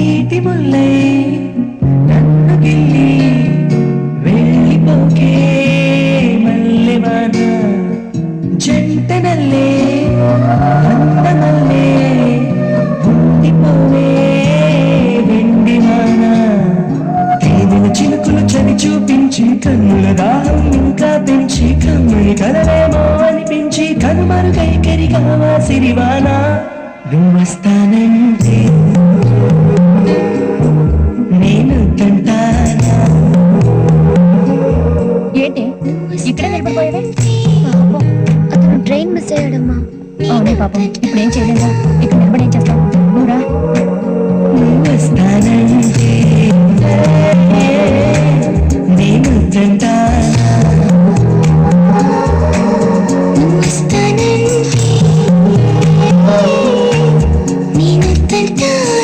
నీటి ముల్లై నన్ను గిల్లి వెళ్ళిపోకే మల్లెవాన జంట నల్లే అందమల్లే ఉండిపోవే వెండివాన తేనెల చినుకులు చని చూపించి కన్నుల దాహం ఇంకా పెంచి కమ్మని కలవేమో అనిపించి కనుమరుగై కరిగావా సిరివాన నువ్వస్తానంటే